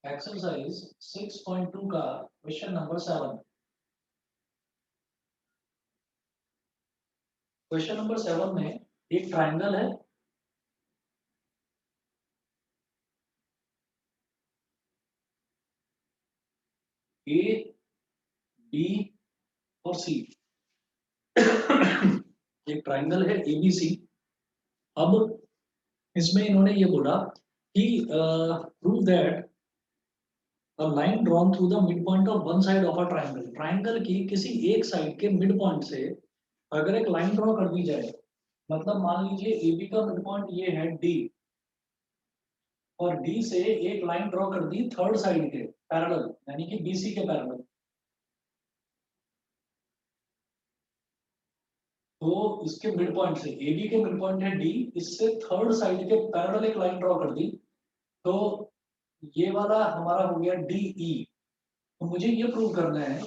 Exercise 6.2 का question number 7। Question number 7 में एक ट्राइंगल है। ए, बी और सी। एक ट्राइंगल है एबीसी। अब इसमें इन्होंने ये बोला कि prove that a line drawn through the midpoint of one side of a triangle। Triangle की किसी एक साइड के मिड पॉइंट से अगर एक लाइन ड्रॉ कर दी जाए, मतलब मान लीजिए AB का मिड पॉइंट ये है D, और D से एक लाइन ड्रॉ कर दी थर्ड साइड के पैरेलल, यानी कि BC के पैरेलल। तो इसके मिड पॉइंट से AB के मिड पॉइंट है D, इससे थर्ड साइड के पैरेलल एक लाइन ड्रॉ कर दी, तो ये वाला हमारा हो गया DE। तो मुझे ये प्रूव करना है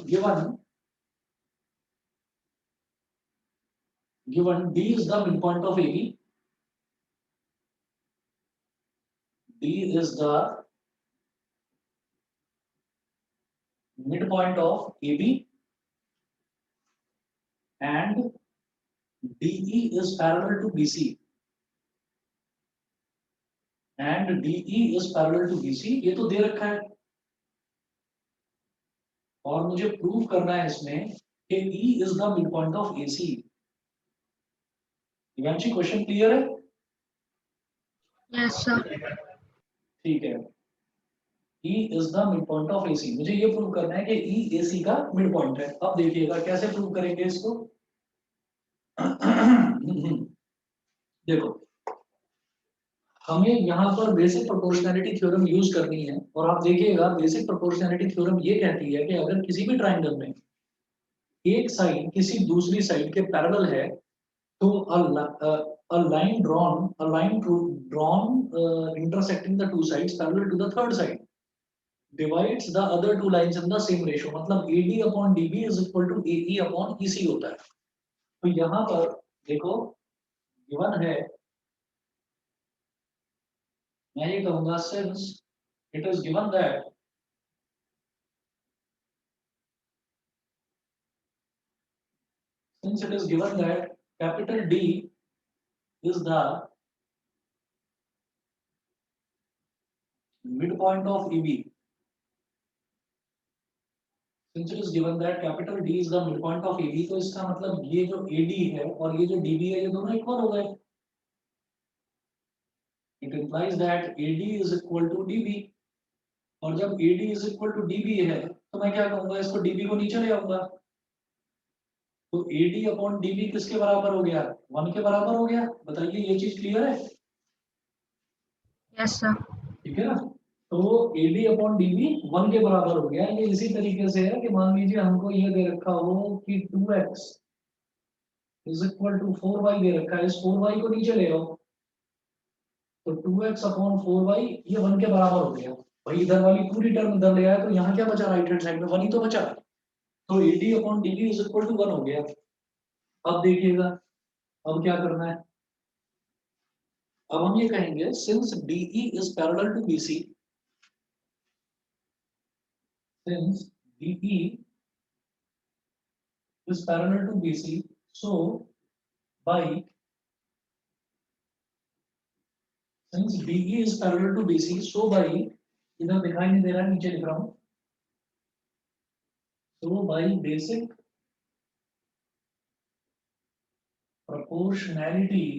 given D is the midpoint of AB, D is the midpoint of AB and DE is parallel to BC and DE is parallel to BC। ये तो दे रखा है और मुझे प्रूव करना है इसमें कि E is the midpoint of AC। Eventually question clear है? Yes sir. ठीक है, E is the midpoint of AC। मुझे ये प्रूव करना है कि E AC का मिड पॉइंट है। अब देखिएगा कैसे प्रूव करेंगे इसको। देखो, हमें यहाँ पर बेसिक प्रोपोर्शनैलिटी थ्योरम यूज करनी है, और आप देखिएगा बेसिक प्रोपोर्शनैलिटी थ्योरम ये कहती है कि अगर किसी भी ट्राइंगल में एक साइड किसी दूसरी साइड के पैरेलल है, तो a line drawn intersecting the two sides parallel to the third side divides the other two lines in the same ratio। मतलब AD upon DB is equal to AE upon EC होता है। तो यहाँ पर देखो given है, मैं ये कहूंगा since it is given that capital D is the midpoint of EB, since it is given that capital D is the midpoint of EB, तो इसका मतलब ये जो AD है और ये जो DB है ये दोनों इक्वल हो गए। It implies that AD is equal to DB, और जब AD is equal to DB है तो मैं क्या कहूंगा, इसको DB को नीचे ले आऊंगा, तो AD अपॉन DB किसके बराबर हो गया? 1 के बराबर हो गया। बताइए ये चीज क्लियर है? Yes sir. ठीक है ना? तो AD अपॉन DB 1 के बराबर हो गया। ये इसी तरीके से है कि मान लीजिए हमको ये दे रखा हो कि 2x is equal to 4y दे रखा है, इस 4y को नीचे ले आओ, तो 2x अपॉन 4y ये 1 के बराबर हो गया। भाई इधर वाली पूरी टर्म इधर ले आया, तो यहाँ क्या बचा? राइट हैंड साइड में 1 ही तो बचा, तो AD upon DB is equal to 1 हो गया। अब देखिएगा अब क्या करना है। अब हम ये कहेंगे since DE is parallel to BC, since DE is parallel to BC, so by since DE is parallel to BC, so by इधर दिखाई नहीं दे रहा है, नीचे लिख रहा हूं, so by basic proportionality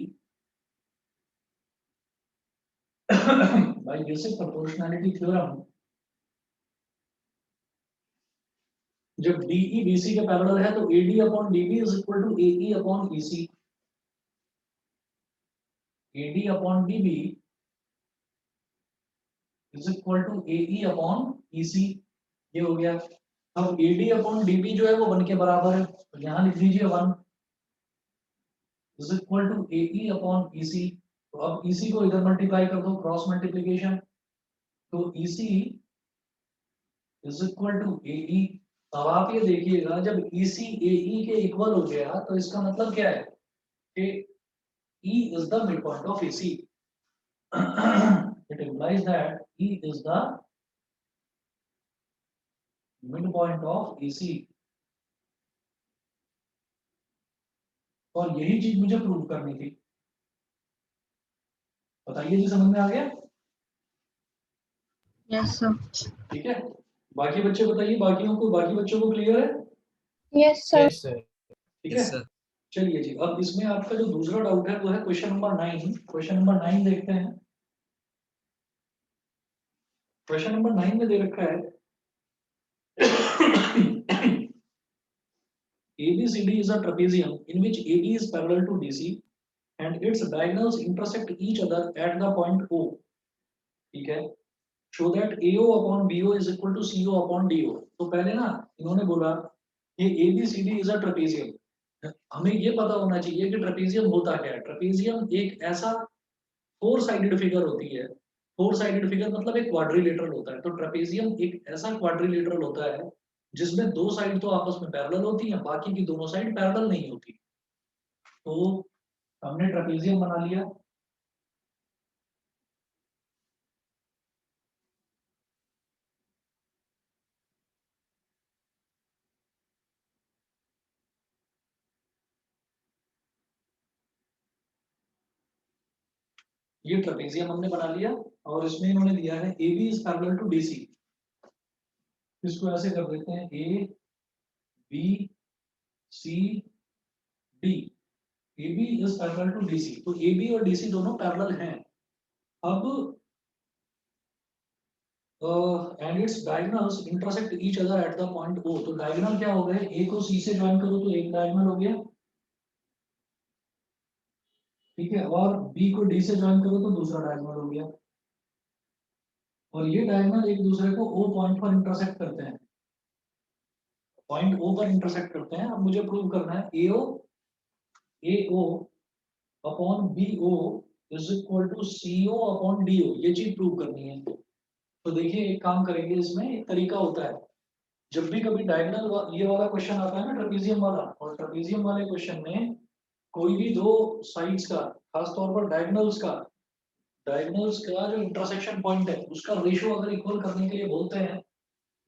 by basic proportionality theorem, जब DE BC के पैरेलल है तो AD upon DB is equal to AE upon EC। AD upon DB is equal to AE upon EC, ये हो गया। अब AD अपॉन DB जो है वो 1 के बराबर है, तो यहाँ लिख दीजिए 1 is equal to AE upon EC। तो अब EC को इधर मल्टीप्लाई कर दो, क्रॉस मल्टीप्लिकेशन, तो EC is equal to AE। अब आप ये देखिएगा जब EC AE के इक्वल हो गया तो इसका मतलब क्या है कि E is the midpoint of AC। It implies that E is the mid point of AC, और यही चीज मुझे प्रूव करनी थी। बताइए जी, समझ में आ गया? Yes sir. ठीक है, बाकी बच्चे बताइए, बाकी बच्चों को क्लियर है? Yes sir. Yes sir. ठीक है, चलिए जी, अब इसमें आपका जो दूसरा डाउट है वो है क्वेश्चन नंबर 9। क्वेश्चन नंबर 9 देखते हैं। क्वेश्चन नंबर 9 में दे रखा है ABCD is a trapezium in which AB is parallel to DC and its diagonals intersect each other at the point O. ठीक है, show that AO upon BO is equal to CO upon DO। तो पहले ना इन्होंने बोला कि ABCD is a trapezium। हमें ये पता होना चाहिए कि ट्रेपेजियम होता क्या है। ट्रेपेजियम एक ऐसा फोर साइडेड फिगर होती है। फोर साइडेड फिगर मतलब एक क्वाड्रिलेटरल होता है। तो ट्रेपेजियम एक ऐसा क्वाड्रिलेटरल होता है जिसमें दो साइड तो आपस में पैरेलल होती हैं, बाकी की दोनों साइड पैरेलल नहीं होती। तो हमने ट्रेपेजियम बना लिया। ये ट्रेपेजियम हमने बना लिया और इसमें इन्होंने दिया है AB is parallel to DC। इसको ऐसे कर देते हैं ABCD। AB is parallel to DC, तो AB और DC दोनों पैरेलल हैं। अब and its diagonals intersect each other at the point O। तो डायगोनल क्या हो गए, A को C से ज्वाइन करो तो एक डायगोनल हो गया, ठीक है, और B को D से ज्वाइन करो तो दूसरा डायगोनल हो गया। और ये डायगोनल एक दूसरे को O पॉइंट पर इंटरसेक्ट करते हैं, पॉइंट O पर इंटरसेक्ट करते हैं। अब मुझे प्रूव करना है AO upon BO is equal to CO upon DO। ये चीज प्रूव करनी है। तो देखिए एक काम करेंगे, इसमें एक तरीका होता है, जब भी कभी डायगोनल ये वाला क्वेश्चन आता है ना ट्रेपेजियम वाला, और ट्रेपेजियम वाले क्वेश्चन में कोई भी दो साइड्स का, खासतौर पर डायगोनल्स का जो इंटरसेक्शन पॉइंट है उसका रेशियो अगर इक्वल करने के लिए बोलते हैं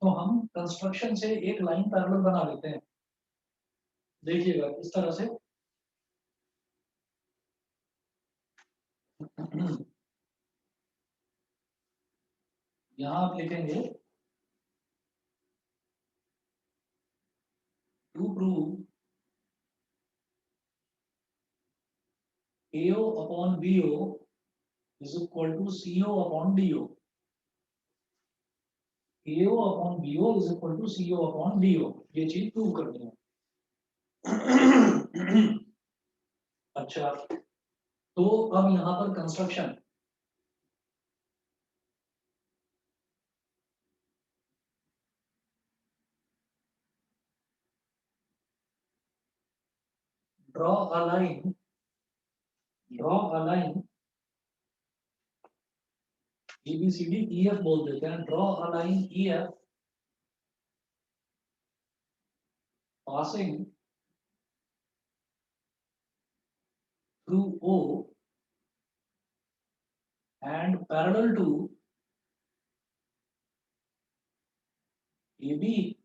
तो हम कंस्ट्रक्शन से एक लाइन पैरेलल बना लेते हैं। देखिएगा इस तरह से यहाँ आप लिखेंगे to prove AO upon BO is equal to CO upon DO। AO upon BO is equal to CO upon DO। ये चीज प्रूव करनी है। अच्छा, तो अब यहाँ पर construction, draw a line ABCD EF बोल देते हैं। Draw a line EF passing through O and parallel to AB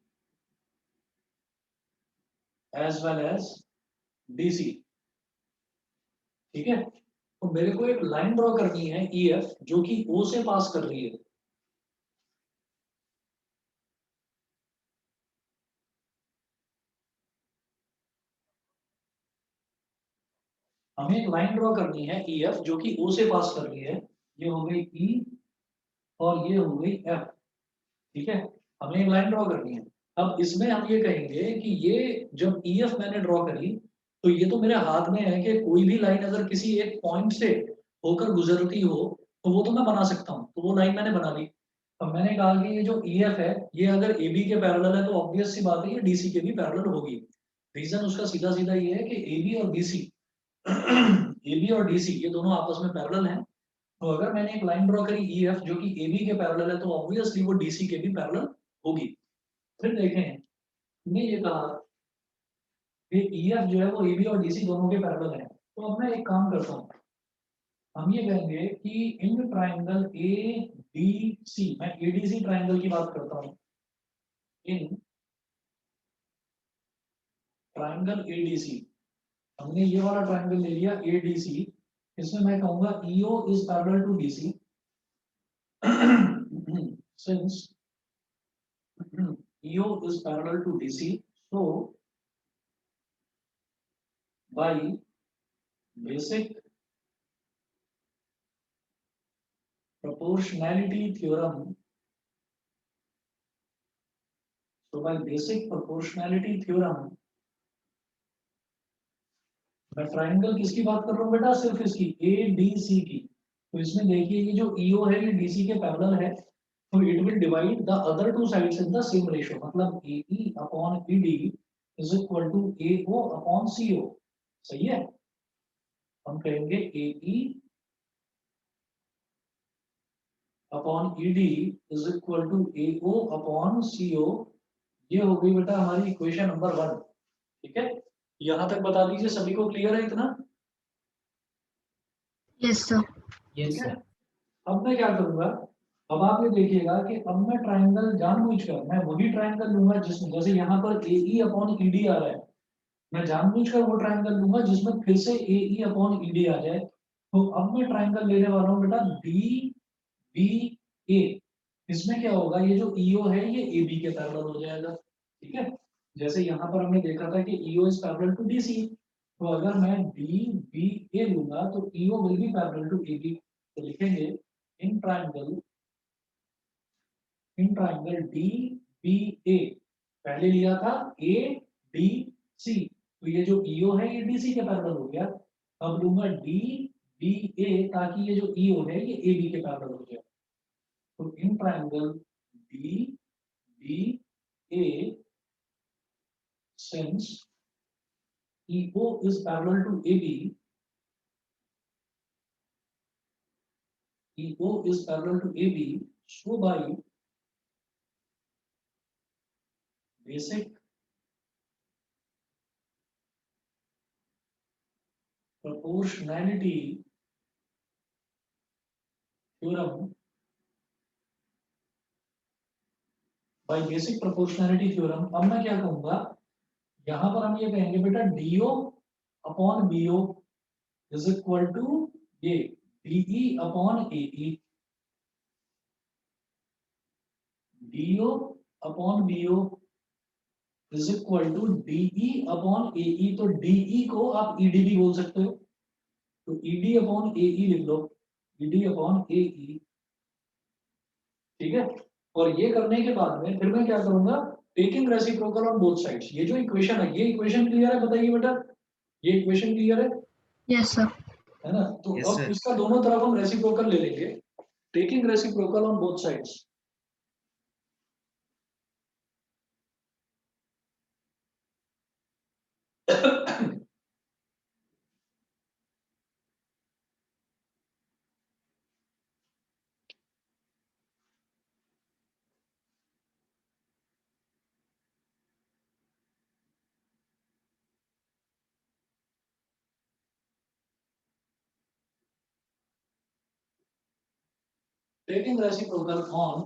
as well as DC। ठीक है, तो मेरे को एक लाइन ड्रॉ करनी है EF जो कि O से पास कर रही है। हमें एक लाइन ड्रॉ करनी है EF जो कि O से पास कर रही है। ये हो गई E और ये हो गई F। ठीक है, हमें एक लाइन ड्रॉ करनी है। अब इसमें हम ये कहेंगे कि ये जब EF मैंने ड्रॉ करी तो ये तो मेरे हाथ में है कि कोई भी लाइन अगर किसी एक पॉइंट से होकर गुजरती हो तो वो तो मैं बना सकता हूँ। तो वो लाइन मैंने बना ली। अब मैंने कहा कि ये जो EF है ये अगर AB के पैरेलल है तो ऑब्वियस सी बात है ये DC के भी पैरेलल होगी। रीजन उसका सीधा सीधा ये है कि AB और BC AB और DC ये दोनों आपस में पैरेलल हैं। तो अगर मैंने एक लाइन ड्रॉ करी EF जो कि AB के पैरेलल है तो ऑब्वियसली वो DC के भी पैरेलल होगी। फिर देखें, हमने ये कहा कि EF जो है वो AB और DC दोनों के पैरेलल है। तो अब मैं एक काम करता हूँ, हम ये कहेंगे कि इन ट्राइंगल ADC, मैं ADC ट्राइंगल की बात करता हूँ। इन ट्राइंगल एडीसी, हमने ये वाला ट्राइंगल ले लिया एडीसी, इसमें मैं कहूंगा EO is parallel to DC since EO is parallel to DC, so by basic proportionality theorem, मैं ट्राइंगल किसकी बात कर रहा हूँ बेटा, सिर्फ इसकी ADC की। तो इसमें देखिए ये जो EO है ये DC के पैरेलल है, तो it will divide the other two sides in the same ratio, मतलब AE upon ED is equal to AO upon CO। सही है, हम कहेंगे AE upon ED is equal to AO upon CO। ये हो गई बेटा हमारी इक्वेशन नंबर 1। ठीक है, यहां तक बता दीजिए, सभी को क्लियर है इतना? Yes sir. ठीक है, अब मैं क्या करूंगा, अब आप ये देखिएगा कि अब मैं ट्राइंगल जानबूझकर मैं वही ट्राइंगल लूंगा जिसमें, जैसे यहाँ पर AE अपॉन ED आ रहा है, मैं जानबूझकर वो ट्राइंगल लूंगा जिसमें फिर से AE अपॉन ED आ जाए। तो अब मैं ट्राइंगल लेने वाला हूँ बेटा DBA। इसमें क्या होगा, ये जो EO है ये AB के पैरेलल हो जाएगा। ठीक है, जैसे यहाँ पर हमने देखा था कि EO is parallel to DC, तो अगर मैं DBA लूंगा तो EO will be parallel to AB। तो लिखेंगे इन ट्राइंगल DBA, पहले लिया था ADC, तो ये जो EO है ये DC के पैरेलल हो गया। अब लूंगा DBA ताकि ये जो EO है ये AB के पैरेलल हो जाए। तो in triangle DBA since EO is parallel to AB, EO is parallel to AB, so by basic proportionality theorem, by basic proportionality theorem, अब मैं क्या कहूंगा, यहां पर हम ये कहेंगे बेटा DO upon BO is equal to ये DE upon AE, DO upon BO is equal to DE upon AE। तो DE को आप ED भी बोल सकते हो, तो ED अपॉन AE लिख लो, ED अपॉन AE। ठीक है, और ये करने के बाद में फिर मैं क्या करूंगा, taking reciprocal on both sides. ये जो इक्वेशन है, ये इक्वेशन क्लियर है, बताइए बेटा, ये इक्वेशन क्लियर है? Yes sir. है ना, तो Yes, अब sir. इसका दोनों तरफ हम रेसिप्रोकल ले लेंगे, taking reciprocal on both sides. Taking reciprocal on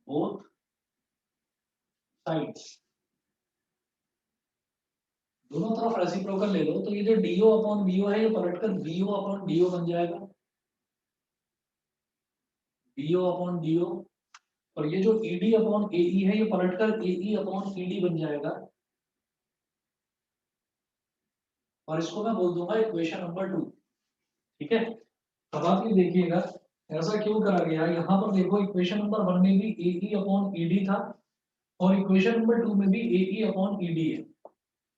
both sides, दोनों तरफ रेसिप्रोकल ले लो, तो ये जो DO अपॉन BO है ये पलटकर BO अपॉन DO बन जाएगा, BO अपॉन DO। और ये जो ED अपॉन AE है ये पलटकर AE अपॉन ED बन जाएगा, और इसको मैं बोल दूंगा इक्वेशन नंबर 2। ठीक है, अब आप ये देखिएगा ऐसा क्यों करा गया, यहाँ पर देखो इक्वेशन नंबर 1 में भी AE अपॉन ED था, और इक्वेशन नंबर 2 में भी AE अपॉन ED है।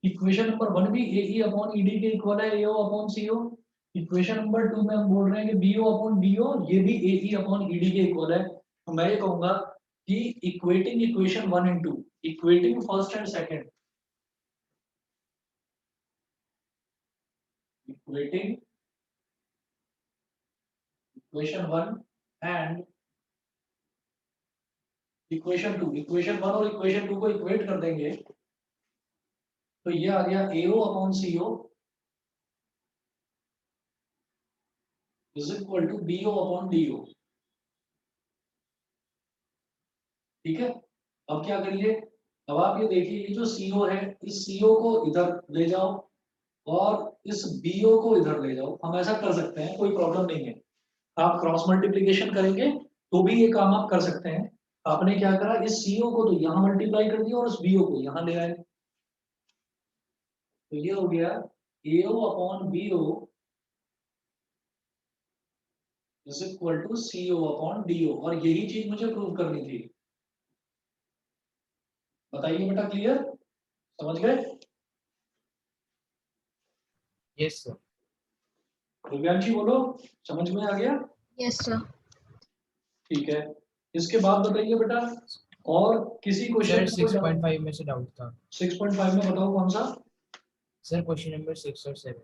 इक्वेशन नंबर 1 भी AE अपॉन ED के इक्वल है, AO upon CO। Equation number 2 में हम बोल रहे हैं कि BO अपॉन DO, ये भी AE अपॉन ED के इक्वल है। तो मैं ये कहूंगा कि equating equation 1 and 2, equating first and second, equating equation 1 and equation 2, equation 1 और इक्वेशन 2 को इक्वेट कर देंगे, तो ये आ गया AO upon CO is equal to BO upon DO। ठीक है, अब क्या करिए, अब आप ये देखिए, ये जो CO है, इस CO को इधर ले जाओ और इस BO को इधर ले जाओ। हम ऐसा कर सकते हैं, कोई प्रॉब्लम नहीं है। आप क्रॉस मल्टीप्लीकेशन करेंगे तो भी ये काम आप कर सकते हैं। आपने क्या करा, इस CO को तो यहाँ मल्टीप्लाई कर दिया और इस BO को यहाँ ले आए। तो ये हो गया AO upon BO is equal to CO upon DO, और यही चीज मुझे प्रूव करनी थी। बताइए बेटा, क्लियर, समझ गए? Yes sir. दिव्यांशी बोलो, समझ में आ गया? Yes sir. ठीक है, इसके बाद बताइए बेटा, और किसी सर क्वेश्चन 6.5 में से डाउट था। 6.5 में बताओ कौन सा? सर क्वेश्चन नंबर 6 और 7।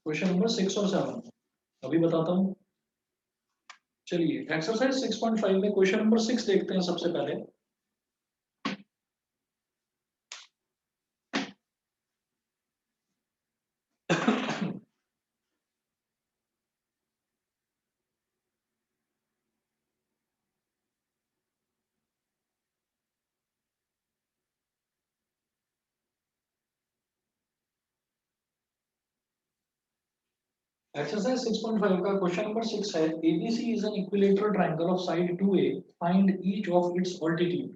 क्वेश्चन नंबर 6 और 7 अभी बताता हूँ। चलिए, एक्सरसाइज 6.5 में क्वेश्चन नंबर 6 देखते हैं सबसे पहले। एक्सरसाइज 6.5 का क्वेश्चन नंबर 6 है, ABC is an equilateral triangle of side 2A, find each of its altitude।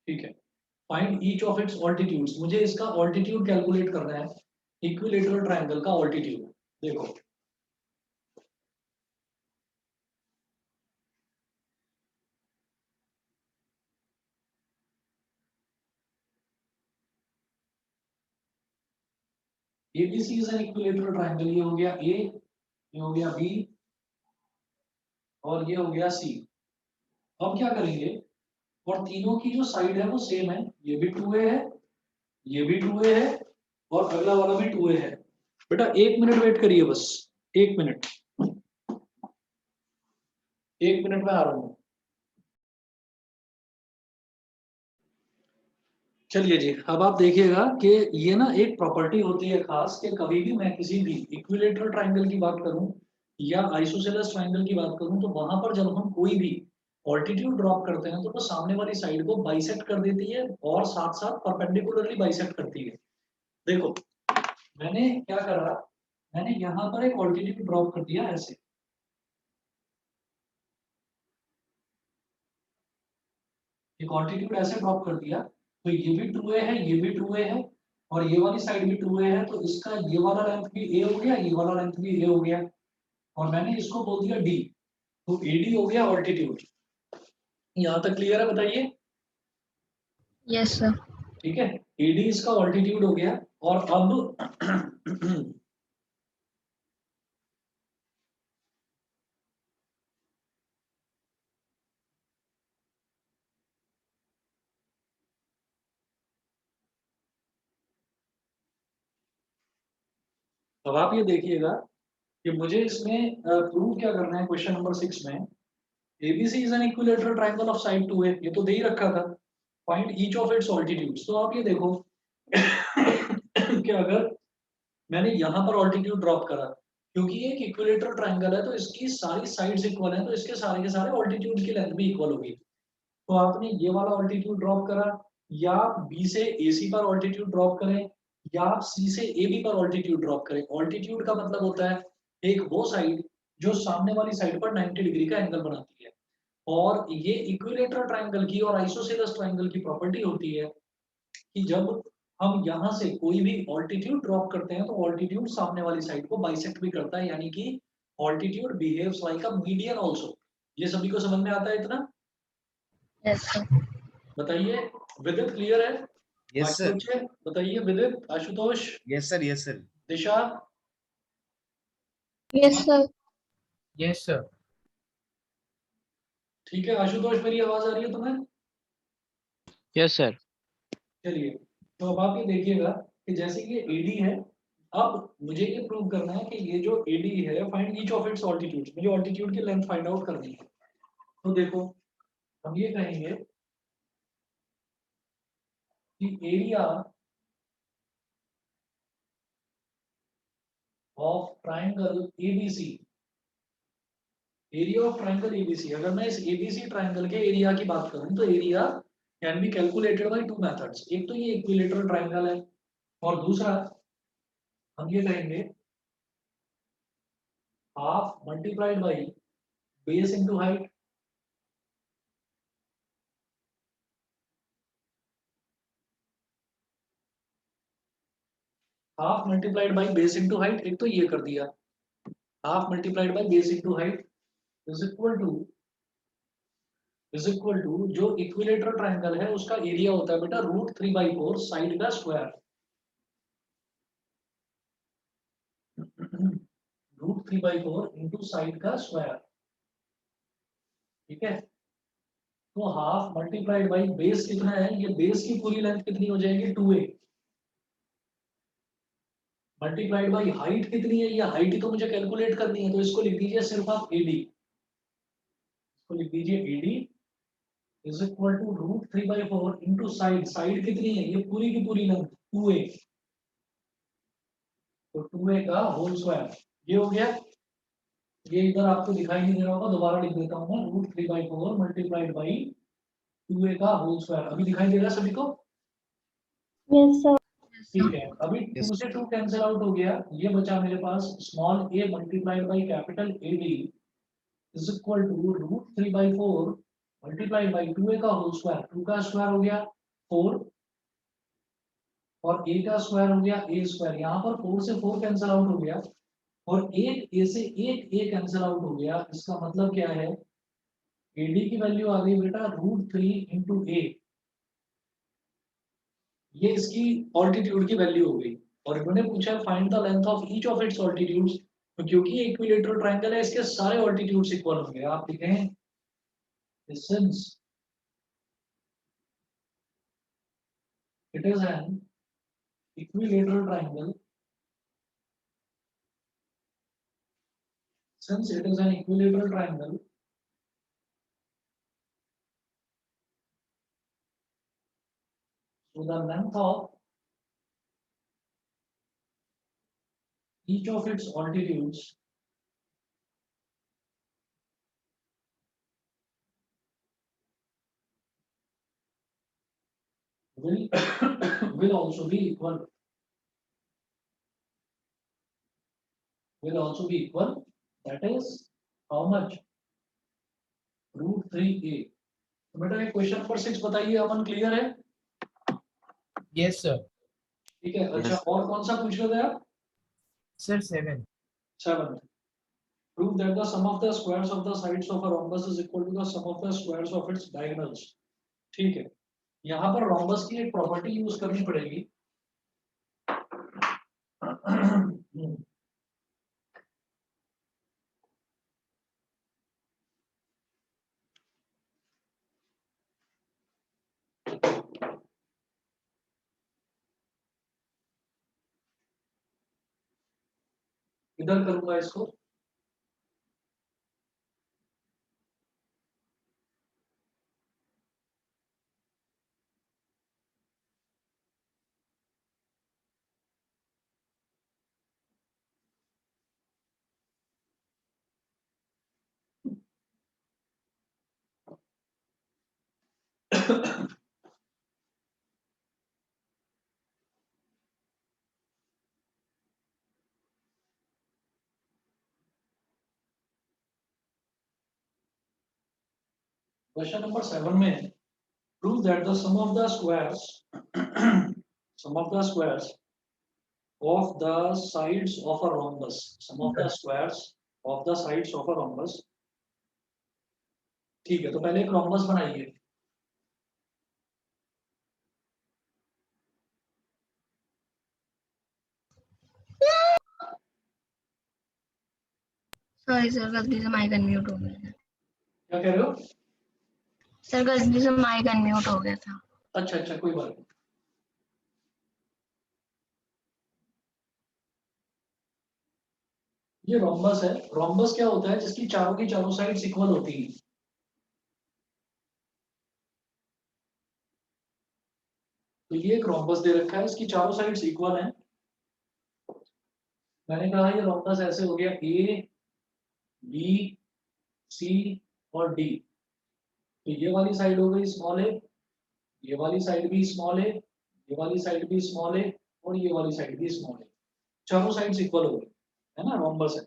ठीक है, find each of its altitudes, मुझे इसका ऑल्टीट्यूड कैलकुलेट करना है, इक्विलेटरल ट्रायंगल का ऑल्टीट्यूड। देखो, ABC is an equilateral triangle, ये हो गया A, ये हो गया B और ये हो गया C। अब क्या करेंगे, और तीनों की जो साइड है वो सेम है, ये भी 2A है, ये भी 2A है और अगला वाला भी 2A है। बेटा 1 मिनट वेट करिए बस, 1 मिनट, 1 मिनट में आ रहा हूँ। चलिए जी, अब आप देखिएगा कि ये ना एक प्रॉपर्टी होती है खास, कि कभी भी मैं किसी भी इक्विलेटरल ट्रायंगल की बात करूं या आइसोसेलेस ट्रायंगल की बात करूं, तो वहां पर जब हम कोई भी ऑल्टीट्यूड ड्रॉप करते हैं तो वो सामने वाली साइड को बाइसेक्ट कर देती है और साथ साथ परपेंडिकुलरली बाइसेक्ट करती है। देखो, मैंने क्या करा, मैंने यहाँ पर एक ऑल्टीट्यूड ड्रॉप कर दिया ऐसे, एक ऑल्टीट्यूड ऐसे ड्रॉप कर दिया, तो ये भी 2A है, ये भी 2A है और ये वाली साइड भी 2A है, तो इसका ये वाला लेंथ भी A हो गया, ये वाला लेंथ भी A हो गया, और मैंने इसको बोल दिया D, तो AD हो गया ऑल्टीट्यूड। यहाँ तक क्लियर है? बताइए। Yes sir. ठीक है, AD इसका ऑल्टीट्यूड हो गया, और अब अब आप ये देखिएगा कि मुझे इसमें प्रूव क्या करना है। क्वेश्चन नंबर 6 में ABC is an equilateral triangle of side 2A, ये तो दे ही रखा था, find each of its altitudes. तो आप ये देखो कि अगर मैंने यहाँ पर ऑल्टीट्यूड ड्रॉप करा, क्योंकि ये एक इक्विलेटरल ट्रायंगल है तो इसकी सारी साइड्स इक्वल हैं, तो इसके सारे के सारे ऑल्टीट्यूड की लेंथ भी इक्वल होगी। तो आपने ये वाला ऑल्टीट्यूड ड्रॉप करा, या आप B से AC पर ऑल्टीट्यूड ड्रॉप करें, या आप C से AB पर ऑल्टीट्यूड ड्रॉप करें। ऑल्टीट्यूड का मतलब होता है एक वो साइड जो सामने वाली साइड पर 90 डिग्री का एंगल बनाती है, और ये इक्विलेटरल ट्रायंगल की और आइसोसेलेस ट्रायंगल की प्रॉपर्टी होती है कि जब हम यहाँ से कोई भी ऑल्टीट्यूड ड्रॉप करते हैं तो ऑल्टीट्यूड सामने वाली साइड को बाइसेक्ट भी करता है, यानी कि altitude behaves like a median also. ये सभी को समझ में आता है इतना? Yes sir. बताइए, विदित क्लियर है? यस बाकी सर। बच्चे बताइए, Vidit, Ashutosh, yes sir. Yes sir. Disha, yes sir. Yes sir. ठीक है। आशुतोष, मेरी आवाज आ रही है तुम्हें? Yes sir. चलिए, तो अब आप ये देखिएगा कि जैसे कि ये AD है, अब मुझे ये प्रूव करना है कि ये जो AD है, find each of its altitude, मुझे ऑल्टीट्यूड की लेंथ फाइंड आउट करनी है। तो देखो, हम ये कहेंगे कि area of triangle ABC area of triangle ABC, अगर मैं इस एबीसी ट्राइंगल के एरिया की बात करूं तो area can be calculated by two methods. एक तो ये इक्विलेटरल ट्राइंगल है और दूसरा हम ये कहेंगे half multiplied by base into height. Half multiplied by base into height, एक तो ये कर दिया, half multiplied by base into height is equal to जो इक्विलेटरल ट्राइंगल है उसका एरिया होता है बेटा √3/4 साइड का स्क्वायर। √3/4 इंटू साइड का स्क्वायर, ठीक है। तो हाफ मल्टीप्लाइड बाई बेस कितना है, ये बेस की पूरी लेंथ कितनी हो जाएगी 2a, मल्टीप्लाइड बाई हाइट कितनी है, ये हाइट ही तो मुझे कैलकुलेट करनी है, तो इसको लिख दीजिए सिर्फ आप AD, इसको लिख दीजिए AD is equal to √3/4 into side, side कितनी है, ये पूरी की पूरी लेंथ 2a, तो 2a का होल स्क्वायर, ये हो गया। ये इधर आपको दिखाई नहीं दे रहा होगा, दोबारा लिख देता हूँ मैं, √3/4 मल्टीप्लाइड बाई 2a का होल स्क्वायर। अभी दिखाई दे रहा है सभी को? Yes, sir. Yes, ठीक sir. है, अभी Yes. 2 से 2 कैंसिल आउट हो गया, ये बचा मेरे पास small a multiplied by capital AD is equal to √3/4 multiplied by 2a का होल स्क्वायर, 2 का स्क्वायर हो गया 4 और a का स्क्वायर हो गया a स्क्वायर, यहाँ पर 4 से 4 कैंसिल आउट हो गया और एक a से एक a कैंसिल आउट हो गया। इसका मतलब क्या है, AD की वैल्यू आ गई बेटा √3 इंटू a, ये इसकी ऑल्टीट्यूड की वैल्यू हो गई। और इन्होंने पूछा find the length of each of its altitudes, तो क्योंकि ये इक्विलेटरल ट्रायंगल है इसके सारे ऑल्टीट्यूड्स इक्वल होंगे। आप लिखें since it is an equilateral triangle, since it is an equilateral triangle, so the length of each of its altitudes will will also be equal, will also be equal, that is how much, √3a। तो बेटा ये question number 6 बताइए, अमन clear है? Yes, sir. ठीक है, अच्छा और कौन सा पूछ रहे थे आप? Sir, 7. 7th, prove that the sum of the squares of the sides of a rhombus is equal to the sum of the squares of its diagonals। ठीक है, यहाँ पर rhombus की एक प्रॉपर्टी यूज करनी पड़ेगी। इधर करूंगा इसको, क्वेश्चन नंबर 7 में prove that the sum of the squares sum of the squares of the sides of a rhombus, sum of the squares of the sides of a rhombus। ठीक है, तो पहले एक rhombus बनाइए। Sorry, sir. गलती से mic unmute हो गया था। क्या कह रहे हो? सर गलती से माइक अनम्यूट हो गया था। अच्छा अच्छा, कोई बात नहीं। ये रोम्बस है। रोम्बस क्या होता है, जिसकी चारों की चारों साइड्स इक्वल होती हैं। तो ये एक रोम्बस दे रखा है, इसकी चारों साइड्स इक्वल हैं। मैंने कहा ये रोम्बस ऐसे हो गया, ए बी सी और डी, तो ये वाली साइड हो गई स्मॉल ए, ये वाली साइड भी स्मॉल ए, ये वाली साइड भी स्मॉल ए, और ये वाली साइड भी स्मॉल ए, चारों साइड्स इक्वल हो गई, है ना, रोम्बस है।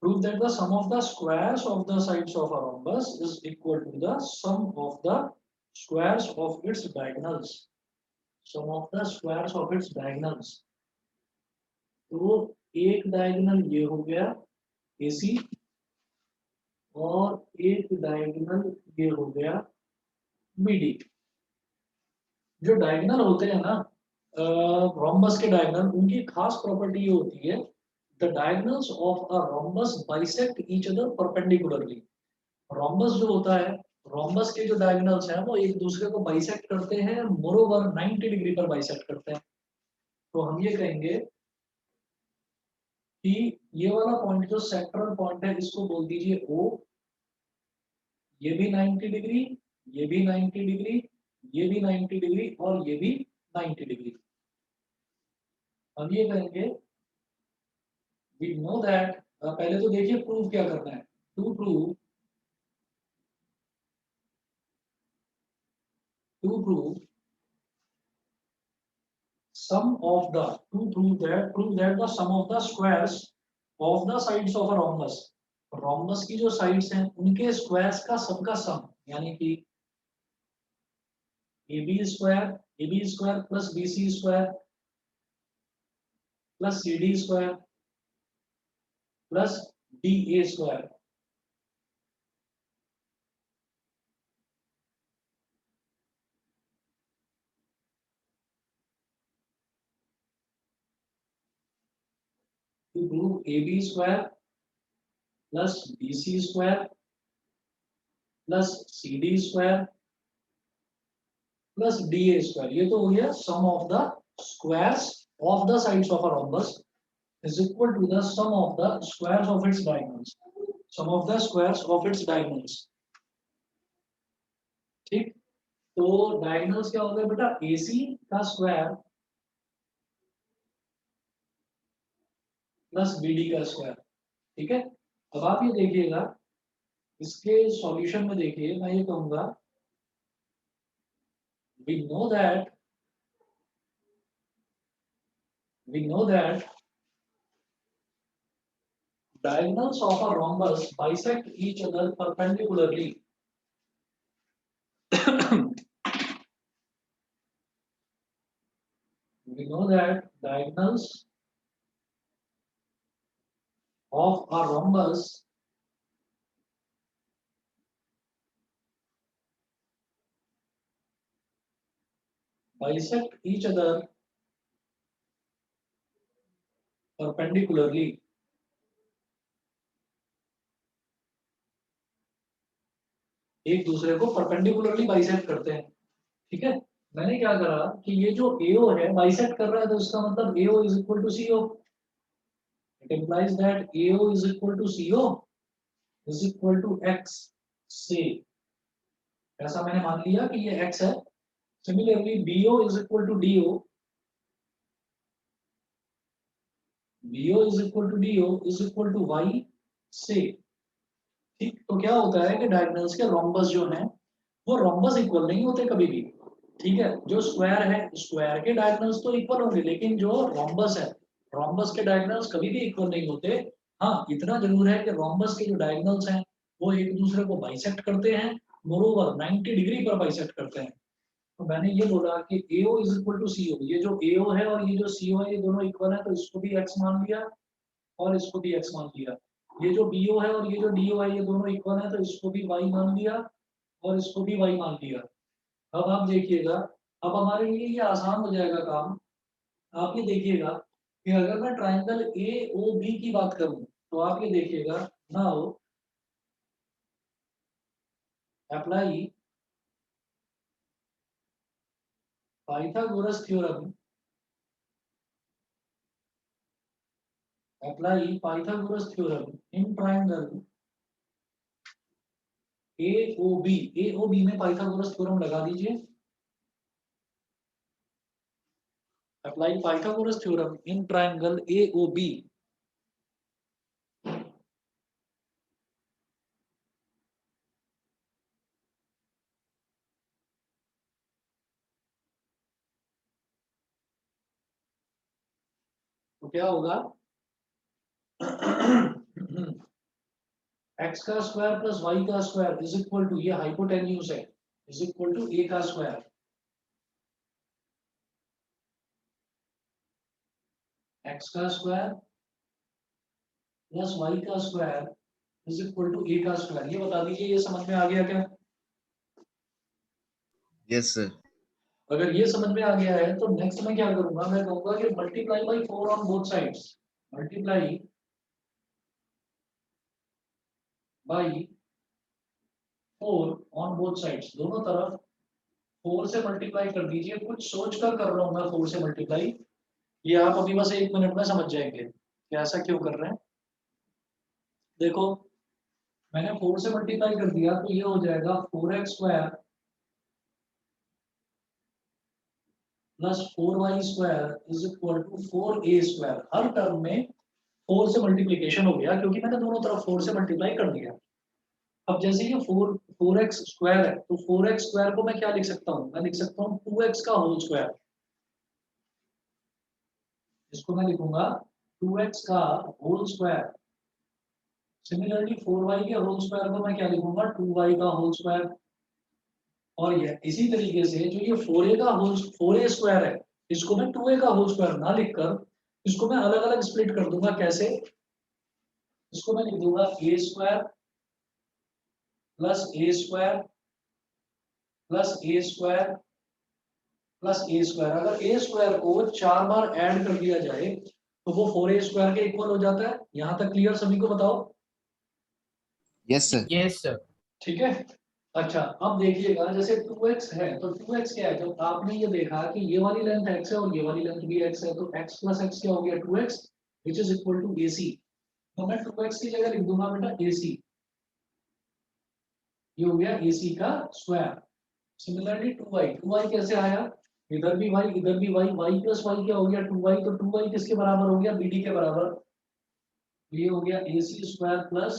Prove that the sum of the squares of the sides of a rhombus is equal to the sum of the squares of its diagonals. Sum of the squares of its diagonals. तो एक diagonal ये हो गया AC, और एक diagonal ये हो गया BD। जो डायगोनल होते हैं ना रोम्बस के डायगोनल, उनकी खास प्रॉपर्टी ये होती है, the diagonals of a rhombus bisect each other perpendicularly। Rhombus जो होता है, रोम्बस के जो डायगोनल्स हैं वो एक दूसरे को बाइसेक्ट करते हैं, मोरोवर 90 डिग्री पर बाइसेक्ट करते हैं। तो हम ये कहेंगे कि ये वाला पॉइंट जो सेंट्रल पॉइंट है इसको बोल दीजिए O, ये भी 90 डिग्री, ये भी 90 डिग्री, ये भी 90 डिग्री, और ये भी 90 डिग्री। हम ये कहेंगे we know that, पहले तो देखिए प्रूव क्या करना है। To prove sum of the, prove that the sum of the squares of the sides of a rhombus, rhombus की जो sides हैं उनके squares का सबका sum, यानी कि AB square plus BC square plus CD square plus DA square, to prove AB square plus BC square plus CD square plus DA square, ये तो हो गया sum of the squares of the sides of a rhombus is equal to the sum of the squares of its diagonals, sum of the squares of its diagonals। ठीक, तो diagonals क्या हो गया बेटा, AC का स्क्वायर प्लस BD का square. ठीक है, अब आप ये देखिएगा, इसके सॉल्यूशन में देखिए, मैं ये कहूंगा we know that diagonals of a rhombus bisect each other perpendicularly। We know that diagonals of a rhombus bisect each other perpendicularly। एक दूसरे को परपेंडिकुलरली बाइसेक्ट करते हैं। ठीक है, मैंने क्या करा कि ये जो AO है बाइसेक्ट कर रहा है, तो इसका मतलब AO is equal to CO। It implies that AO is equal to CO is equal to X से, ऐसा मैंने मान लिया कि ये X है। Similarly BO is equal to DO, BO is equal to DO is equal to Y से। ठीक, तो क्या होता है कि डायगोनल्स के रोम्बस जो हैं वो रोम्बस इक्वल नहीं होते कभी भी। ठीक है, जो स्क्वायर है, स्क्वायर के डायगोनल्स तो इक्वल होंगे, लेकिन जो रोम्बस है, रोम्बस के डायगोनल्स कभी भी इक्वल नहीं होते। हाँ, इतना जरूर है कि रोम्बस के जो डायगोनल्स हैं वो एक दूसरे को बाइसेक्ट करते हैं, मोरोवर 90 डिग्री पर बाइसेक्ट करते हैं। तो मैंने ये बोला कि AO is equal to CO, ये जो AO है और ये जो CO है ये दोनों इक्वल है, तो इसको भी X मान लिया और इसको भी X मान लिया। ये जो BO है और ये जो DO है ये दोनों इक्वल है, तो इसको भी Y मान लिया और इसको भी Y मान लिया। अब आप देखिएगा, अब हमारे लिए ये आसान हो जाएगा काम। आप ये देखिएगा कि अगर मैं ट्राइंगल AOB की बात करूं, तो आप ये देखिएगा, now apply Pythagoras theorem, in triangle AOB में पाइथागोरस थ्योरम लगा दीजिए। Apply Pythagoras theorem in triangle AOB। तो क्या होगा x का स्क्वायर प्लस y का स्क्वायर इज इक्वल टू, ये हाइपोटेन्यूज है, इज इक्वल टू a का स्क्वायर, x का स्क्वायर प्लस y का square is equal to a का स्क्वायर। ये बता दीजिए ये समझ में आ गया क्या? Yes sir. अगर ये समझ में आ गया है तो नेक्स्ट मैं क्या करूंगा, मैं कहूंगा कि multiply by 4 on both sides, multiply by 4 on both sides, दोनों तरफ 4 से मल्टीप्लाई कर दीजिए। कुछ सोच कर रहा हूं मैं 4 से मल्टीप्लाई, ये आप अभी बस 1 मिनट में समझ जाएंगे कि ऐसा क्यों कर रहे हैं। देखो मैंने 4 से मल्टीप्लाई कर दिया तो ये हो जाएगा 4x square plus 4y square is equal to 4a square. हर टर्म में 4 से मल्टीप्लीकेशन हो गया क्योंकि मैंने दोनों तरफ 4 से मल्टीप्लाई कर दिया। अब जैसे ये 4x स्क्वायर है तो 4x स्क्वायर को मैं क्या लिख सकता हूँ, मैं लिख सकता हूँ 2x का होल स्क्वायर, इसको मैं लिखूंगा 2x का होल स्क्वायर। सिमिलरली 4y के होल स्क्वायर को मैं क्या लिखूंगा, 2y का होल स्क्वायर। और ये इसी तरीके से जो ये 4a स्क्वायर है, इसको मैं 2a का होल स्क्वायर ना लिखकर इसको मैं अलग अलग स्प्लिट कर दूंगा। कैसे? इसको मैं लिख दूंगा a square plus a square plus a square plus a square. अगर a स्क्वायर को 4 बार ऐड कर दिया जाए तो वो 4a स्क्वायर के इक्वल हो जाता है। यहां तक क्लियर सभी को? बताओ। Yes sir. Yes, sir. ठीक है। अच्छा अब देखिएगा जैसे 2x है तो 2x क्या है, जब आपने ये देखा कि ये वाली लेंथ x है और ये वाली लेंथ भी x है तो x प्लस x क्या हो गया, 2x which is equal to ac। तो मैं 2x की जगह लिख दूंगा बेटा ac, ये हो गया ac का स्क्वायर। सिमिलरली 2y कैसे आया, इधर भी y इधर भी y प्लस y क्या हो गया 2y, तो 2y किसके बराबर हो गया, bd के बराबर। ये हो गया ac square plus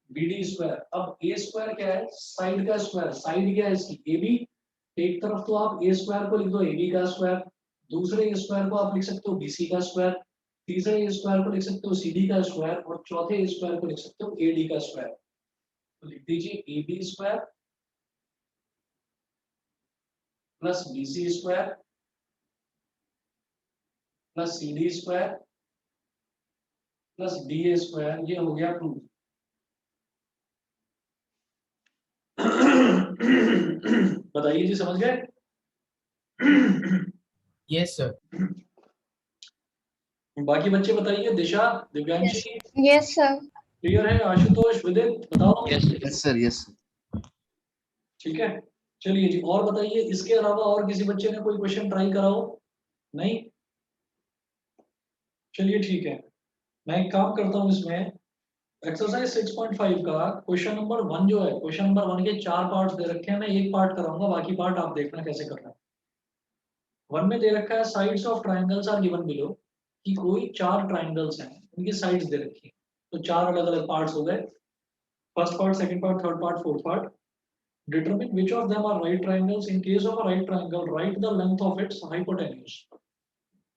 bd square. अब a स्क्वायर क्या है, साइड का स्क्वायर, साइड क्या है इसकी ab। एक तरफ तो आप a स्क्वायर को लिख दो ab का स्क्वायर, दूसरे a स्क्वायर को आप लिख सकते हो bc का स्क्वायर, तीसरे a स्क्वायर को लिख सकते हो cd का स्क्वायर और चौथे a स्क्वायर को लिख सकते हो ad का स्क्वायर। तो लिख दीजिए ab square plus bc square plus cd square plus da square, ये हो गया 2। बताइए जी, समझ गए? Yes, sir. बाकी बच्चे बताइए, दिशा, दिव्यांशी, Yes, sir. क्लियर है? आशुतोष, विदित, बताओ। Yes, sir. Yes sir. Yes. ठीक है, चलिए जी। और बताइए, इसके अलावा और किसी बच्चे ने कोई क्वेश्चन ट्राई कराओ? नहीं? चलिए ठीक है, मैं एक काम करता हूँ इसमें एक्सरसाइज 6.5 का क्वेश्चन नंबर 1 जो है, क्वेश्चन नंबर 1 के 4 पार्ट्स दे रखे हैं, मैं एक पार्ट कराऊंगा, बाकी पार्ट आप देखना कैसे करना है। 1 में दे रखा है sides of triangles are given below, कि कोई 4 ट्राइंगल्स हैं, उनकी साइड्स दे रखी है, तो 4 अलग अलग पार्ट्स हो गए। First part, second part, third part, fourth part. Determine which of them are right triangles, in case of a right triangle write the length of its hypotenuse.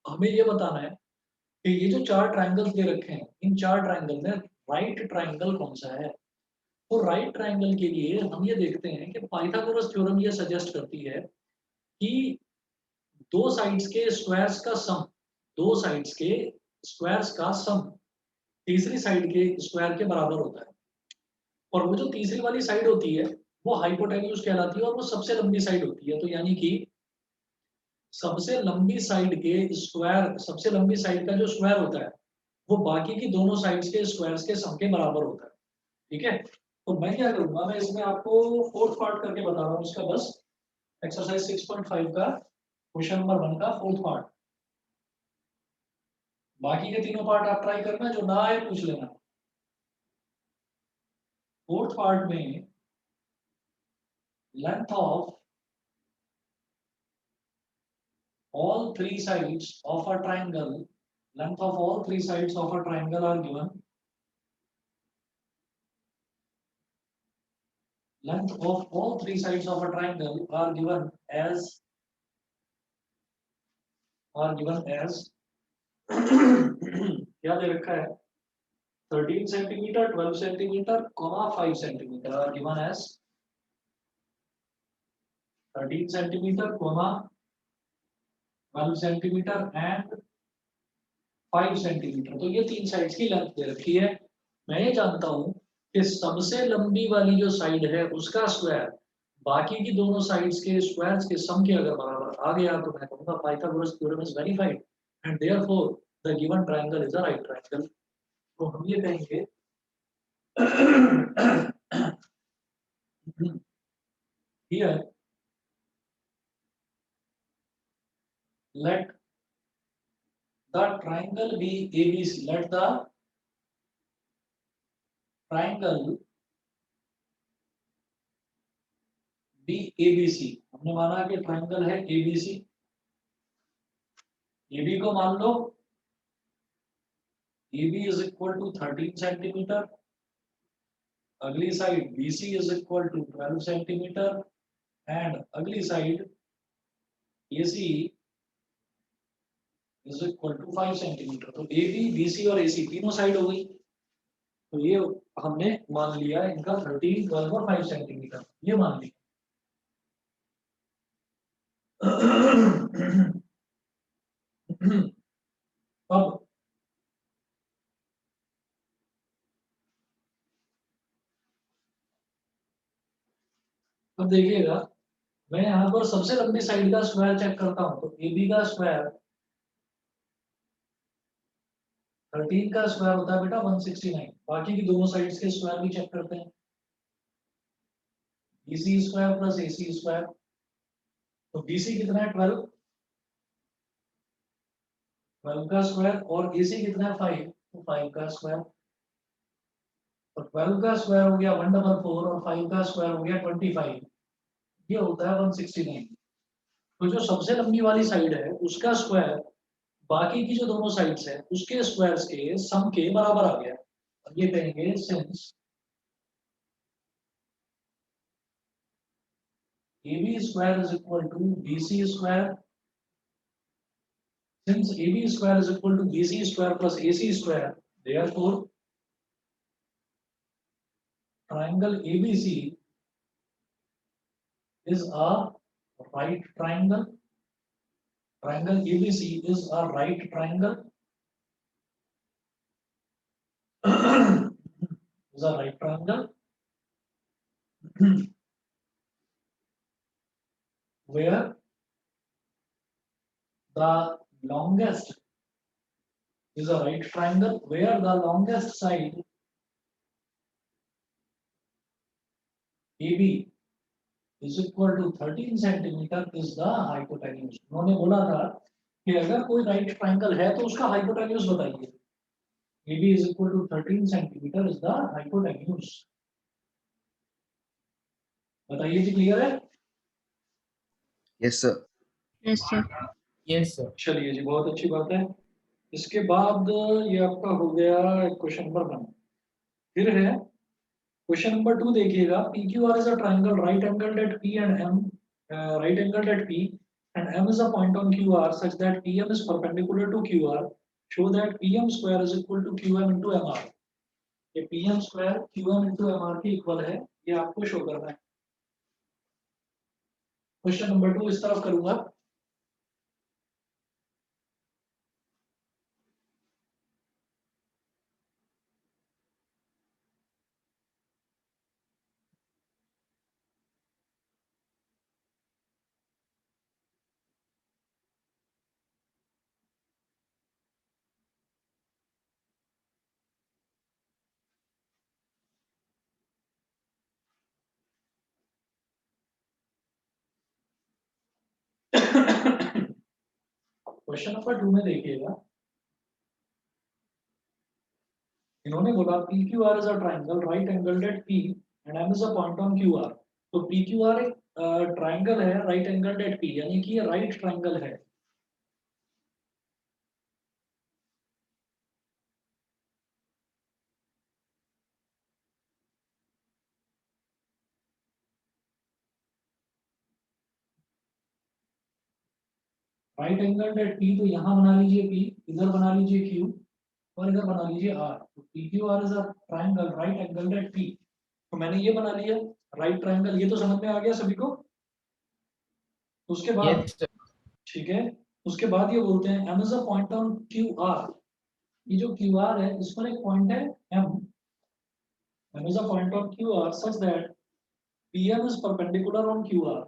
हमें ये बताना है कि ये जो 4 ट्राइंगल्स दे रखे हैं, इन 4 ट्राइंगल में राइट ट्राइंगल कौन सा है। तो राइट ट्राइंगल के लिए हम ये देखते हैं कि पाइथागोरस थ्योरम ये सजेस्ट करती है कि दो साइड्स के स्क्वायर्स का सम, दो साइड्स के स्क्वायर्स का सम तीसरी साइड के स्क्वायर के बराबर होता है। और वो जो तीसरी वाली साइड होती है वो हाइपोटेन्यूज कहलाती है और वो सबसे लंबी साइड होती है। तो यानी कि सबसे लंबी साइड के स्क्वायर, सबसे लंबी साइड का जो स्क्वायर होता है वो बाकी की दोनों साइड्स के स्क्वायर्स के सम के बराबर होता है। ठीक है, तो मैं क्या करूंगा, मैं इसमें आपको फोर्थ पार्ट करके बता रहा हूँ इसका, बस एक्सरसाइज 6.5 का क्वेश्चन नंबर 1 का फोर्थ पार्ट। बाकी के तीनों पार्ट आप ट्राई करना, जो ना आए पूछ लेना। फोर्थ पार्ट में length of all three sides of a triangle, length of all three sides of a triangle are given. Length of all three sides of a triangle are given as क्या दे रखा है 13 centimetre 12 centimetre 5 centimetre are given as 13 centimetre 12 centimetre and 5 centimetre. तो ये तीन sides की length दे रखी है। मैं ये जानता हूं कि सबसे लंबी वाली जो साइड है उसका स्क्वायर बाकी की दोनों साइड्स के स्क्वायर्स के सम के अगर बराबर आ गया तो मैं कहूंगा Pythagoras theorem is verified and therefore the given triangle is a right triangle. तो हम ये कहेंगे here let the triangle be ABC, let the triangle be ABC। हमने माना कि ट्रायंगल है ABC, AB को मान लो AB is equal to 13 centimetre, अगली side BC is equal to 12 centimetre and अगली side AC is equal to 5 centimetre. तो AB, BC और AC तीनों साइड हो गई। तो ये हमने मान लिया इनका 13, 12 और 5 सेंटीमीटर ये मान लिया। अब देखिएगा मैं यहाँ पर सबसे लंबी साइड का स्क्वायर चेक करता हूँ तो AB का स्क्वायर 13 का स्क्वायर होता है बेटा 169। बाकी की दोनों साइड्स के स्क्वायर भी चेक करते हैं। BC square plus AC square, तो BC कितना है 12, 12 का स्क्वायर और AC कितना है 5, तो 5 का स्क्वायर। तो 12 का स्क्वायर हो गया 144 और 5 का स्क्वायर हो गया 25, ये होता है 169। तो जो सबसे लंबी वाली साइड है उसका स्क्वायर बाकी की जो दोनों साइड्स है उसके स्क्वायर्स के सम के बराबर आ गया। अब ये कहेंगे since AB square is equal to BC square, since AB square is equal to BC square plus AC square, therefore triangle ABC is a right triangle. Triangle ABC is a right triangle. Is a right triangle where the longest is a right triangle where the longest side AB is equal to 13 centimetre is the hypotenuse। उन्होंने बोला था कि अगर कोई right triangle है तो उसका hypotenuse बताइए। AB is equal to 13 centimetre is the hypotenuse। बताइए जी, क्लियर है? Yes, sir. Yes, sir. Yes, sir. चलिए जी, बहुत अच्छी बात है। इसके बाद ये आपका हो गया क्वेश्चन नंबर 1। फिर है क्वेश्चन नंबर 2, देखिएगा PQR is a triangle right angled at P and M, right angled at P and M is a point on QR such that PM is perpendicular to QR. Show that PM square is equal to QM into MR। ये PM square QM into MR के equal है, ये आपको show करना है। Question number 2 इस तरफ करूंगा। क्वेश्चन नंबर 2 में देखिएगा, इन्होंने बोला PQR is a triangle right angled at P and M is a point on QR। तो PQR एक ट्राइंगल है राइट एंगल्ड एट P, यानी कि ये राइट ट्राइंगल है। राइट एंगल एट पी, तो यहाँ बना लीजिए पी, इधर बना लीजिए क्यू, और इधर बना लीजिए आर। तो P Q R is a triangle right angle at P. तो मैंने ये बना लिया राइट ट्राइंगल, ये तो समझ में आ गया सभी को। उसके बाद Yes, sir. ठीक है, उसके बाद ये बोलते हैं M is a point on Q R. ये जो क्यू आर है इस पर एक पॉइंट है M, M is a point on Q R such that P M is perpendicular on Q R,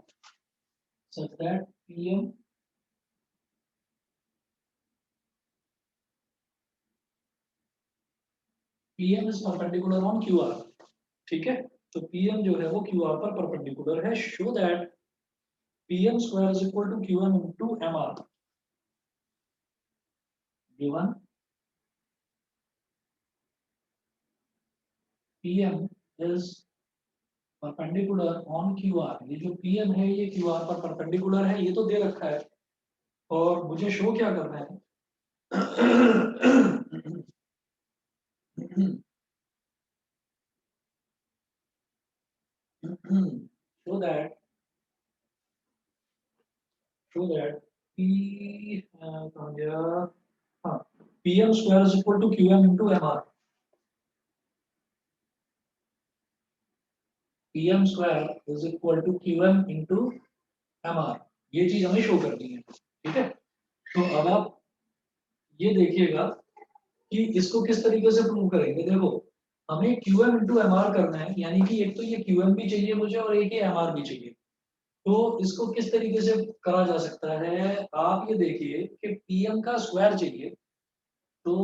such that P M is perpendicular on Q R. ठीक है, तो पी एम जो है वो क्यू आर पर perpendicular है, show that P M square is equal to Q M into M R, given PM is perpendicular on QR। ये जो PM है ये QR पर परपेंडिकुलर है, ये तो दे रखा है, और मुझे शो क्या करना है so that P कहाँ गया, हाँ, PM square is equal to QM into MR। PM square is equal to QM into MR, ये चीज हमें शो करनी है। ठीक है, तो अब आप ये देखिएगा कि इसको किस तरीके से प्रूव करेंगे। देखो, हमें QM इंटू एम आर करना है, यानी कि एक तो ये QM भी चाहिए मुझे और एक ये MR भी चाहिए। तो इसको किस तरीके से करा जा सकता है, आप ये देखिए कि PM का स्क्वायर चाहिए, तो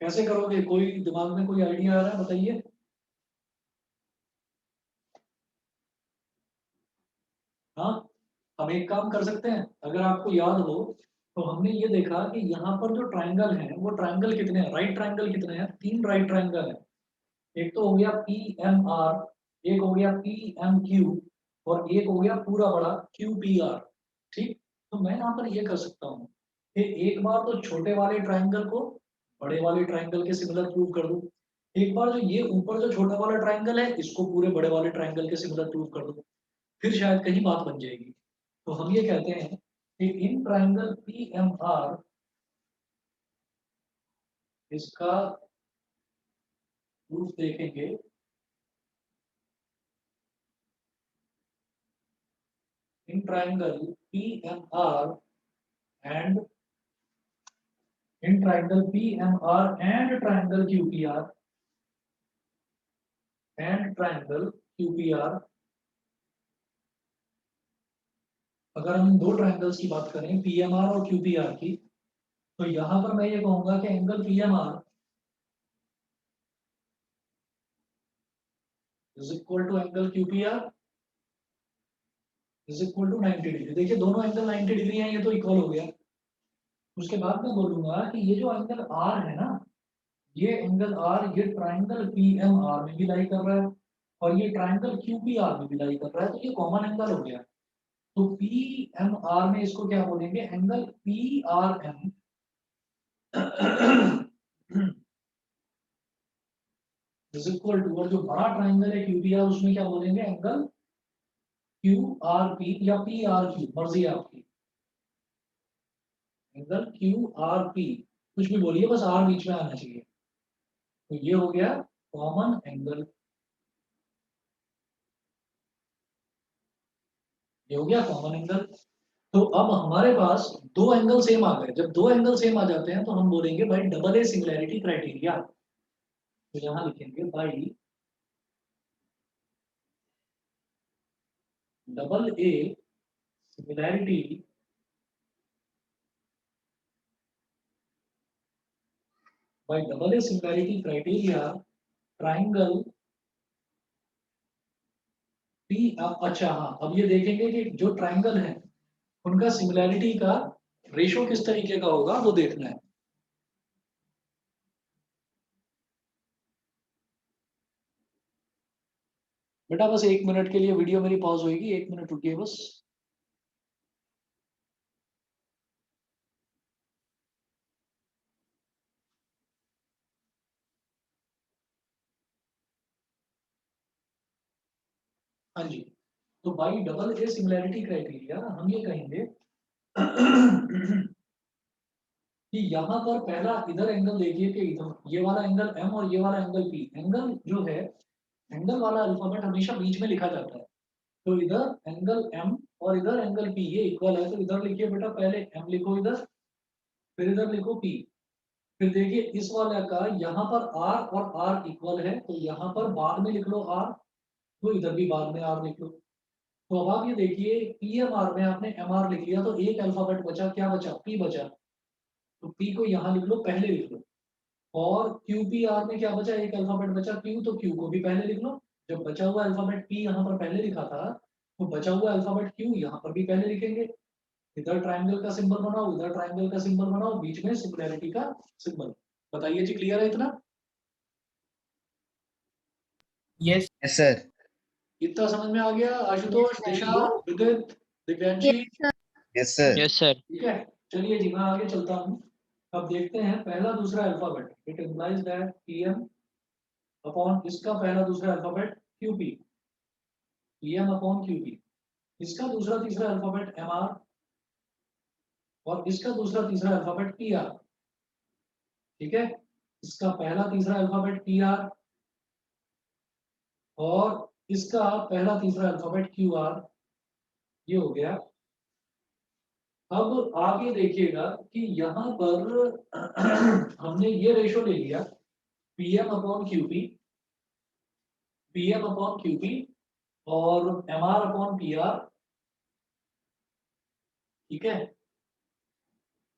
कैसे करोगे, कोई दिमाग में कोई आइडिया आ रहा है, बताइए। हाँ, हम एक काम कर सकते हैं, अगर आपको याद हो तो हमने ये देखा कि यहाँ पर जो ट्राइंगल है वो ट्राइंगल कितने हैं, राइट ट्राइंगल कितने हैं, 3 राइट ट्राइंगल है। एक तो हो गया पी एम आर, एक हो गया पी एम क्यू, और एक हो गया पूरा बड़ा क्यू पी आर। ठीक, तो मैं यहाँ पर ये कर सकता हूँ कि एक बार तो छोटे वाले ट्राइंगल को बड़े वाले ट्राइंगल के सिमिलर प्रूव कर दूं, एक बार जो ये ऊपर जो छोटा वाला ट्राइंगल है इसको पूरे बड़े वाले ट्राइंगल के सिमिलर प्रूव कर दूं, फिर शायद कहीं बात बन जाएगी। तो हम ये कहते हैं कि in triangle P M R इसका प्रूफ देखेंगे, in triangle P M R and in triangle PMR and triangle QPR and triangle QPR, अगर हम दो ट्राइंगल्स की बात करें PMR और QPR की, तो यहां पर मैं ये कहूंगा कि angle PMR is equal to angle QPR is equal to 90 degree. देखिए दोनों एंगल 90 डिग्री हैं, ये तो इक्वल हो गया। उसके बाद मैं बोलूंगा कि ये जो एंगल R है ना, ये एंगल R ये ट्राइंगल PMR में भी लाई कर रहा है और ये ट्राइंगल QPR में भी लाई कर रहा है, तो ये कॉमन एंगल हो गया। तो पी एम आर में इसको क्या बोलेंगे, angle P R M is equal to, और जो बड़ा ट्राइंगल है क्यू पी आर उसमें क्या बोलेंगे, एंगल क्यू आर पी या पी आर क्यू, मर्जी है आपकी, एंगल क्यू आर पी, कुछ भी बोलिए बस आर बीच में आना चाहिए। तो ये हो गया कॉमन एंगल, ये हो गया कॉमन एंगल। तो अब हमारे पास दो एंगल सेम आ गए, जब दो एंगल सेम आ जाते हैं तो हम बोलेंगे भाई डबल ए सिमिलैरिटी क्राइटेरिया। तो यहां लिखेंगे भाई double A similarity by double A similarity criteria triangle P। अच्छा हाँ, अब ये देखेंगे कि जो ट्राइंगल है उनका सिमिलैरिटी का रेशो किस तरीके का होगा वो देखना है। बेटा बस 1 मिनट के लिए वीडियो मेरी पॉज होगी, 1 मिनट रुकिए बस। हाँ जी, तो by double A similarity criteria हम ये कहेंगे कि यहाँ पर पहला इधर एंगल देखिए कि इधर ये वाला एंगल m और ये वाला एंगल p, एंगल जो है एंगल वाला अल्फाबेट हमेशा बीच में लिखा जाता है। तो इधर एंगल m और इधर एंगल p ये इक्वल है, तो इधर लिखिए बेटा पहले m लिखो इधर, फिर इधर लिखो p, फिर देखिए इस वाले का यहाँ पर r और r इक्वल है, तो यहाँ पर बाद में लिख लो r, तो इधर भी बाद में r लिख लो। तो अब आप ये देखिए PMR में आपने MR लिख लिया तो एक अल्फाबेट बचा, क्या बचा? P बचा, तो P को यहाँ लिख लो, पहले लिख लो। और QPR में क्या बचा? एक अल्फाबेट बचा Q, तो Q को भी पहले लिख लो। जब बचा हुआ अल्फाबेट P यहाँ पर पहले लिखा था, तो बचा हुआ अल्फाबेट Q यहाँ पर भी पहले लिखेंगे। इधर ट्राइंगल का सिंबल बनाओ, इधर ट्राइंगल का सिंबल बनाओ, बीच में सिमिलैरिटी का सिंबल। बताइए जी, क्लियर है इतना? Yes. Yes, sir. इतना समझ में आ गया? आशुतोष, दिशा, विदित, Divyanshi? Yes, sir. Yes, sir. ठीक है, चलिए जी मैं आगे चलता हूँ। अब देखते हैं पहला दूसरा alphabet, it implies that PM upon इसका पहला दूसरा alphabet QP, PM upon QP, इसका दूसरा तीसरा अल्फाबेट MR और इसका दूसरा तीसरा अल्फाबेट PR। ठीक है, इसका पहला तीसरा अल्फाबेट PR और इसका पहला तीसरा अल्फाबेट QR। ये हो गया। अब आप ये देखिएगा कि यहाँ पर हमने ये रेशो ले लिया PM upon QP, PM upon QP और MR अपॉन PR। ठीक है,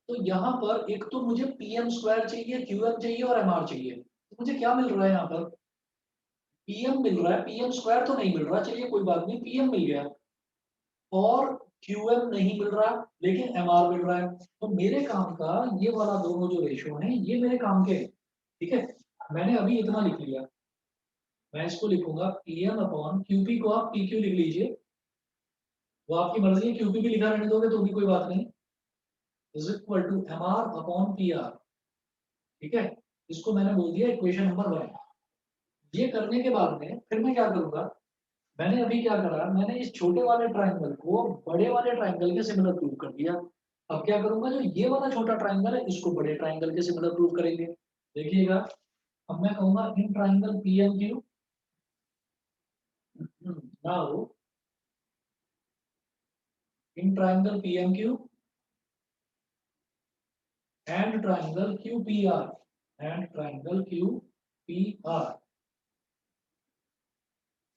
तो यहाँ पर एक तो मुझे PM स्क्वायर चाहिए, QM चाहिए और MR चाहिए। तो मुझे क्या मिल रहा है यहाँ पर? PM मिल रहा है, PM स्क्वायर तो नहीं मिल रहा, चलिए कोई बात नहीं, PM मिल गया और QM नहीं मिल रहा, लेकिन MR मिल रहा है। तो मेरे काम का ये वाला दोनों जो रेशो हैं ये मेरे काम के हैं। ठीक है, मैंने अभी इतना लिख लिया, मैं इसको लिखूंगा PM अपॉन QP को आप PQ लिख लीजिए, वो आपकी मर्जी है, QP भी लिखा रहने दोगे तो भी कोई बात नहीं, is equal to MR upon PR। ठीक है, इसको मैंने बोल दिया इक्वेशन नंबर 1। ये करने के बाद में फिर मैं क्या करूंगा, मैंने अभी क्या करा, मैंने इस छोटे वाले ट्राइंगल को बड़े वाले ट्राइंगल के सिमिलर प्रूव कर दिया। अब क्या करूंगा, जो ये वाला छोटा ट्राइंगल है इसको बड़े ट्राइंगल के सिमिलर प्रूव करेंगे। देखिएगा, अब मैं कहूंगा in triangle PMQ now in triangle PMQ and triangle QPR and triangle QPR,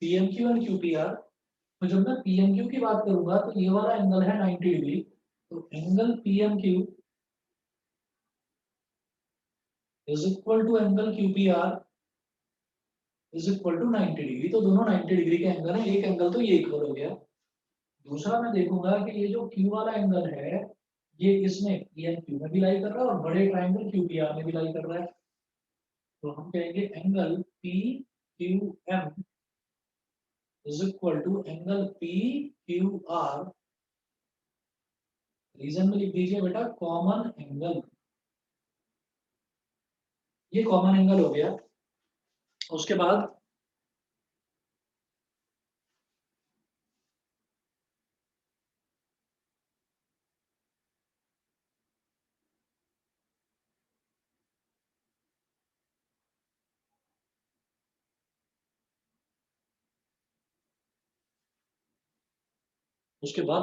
PMQ and QPR। तो जब मैं PMQ की बात करूंगा तो ये वाला एंगल है 90 डिग्री, तो angle PMQ is equal to angle QPR is equal to 90 degree. तो दोनों 90 डिग्री के एंगल हैं, एक एंगल तो ये इक्वल हो गया। दूसरा मैं देखूंगा कि ये जो Q वाला एंगल है ये इसमें PMQ में भी लाई कर रहा है और बड़े ट्राइंगल QPR में भी लाई कर रहा है। तो हम कहेंगे angle PQM is equal to angle PQR। Reason में लिख दीजिए बेटा कॉमन एंगल, ये कॉमन एंगल हो गया। उसके बाद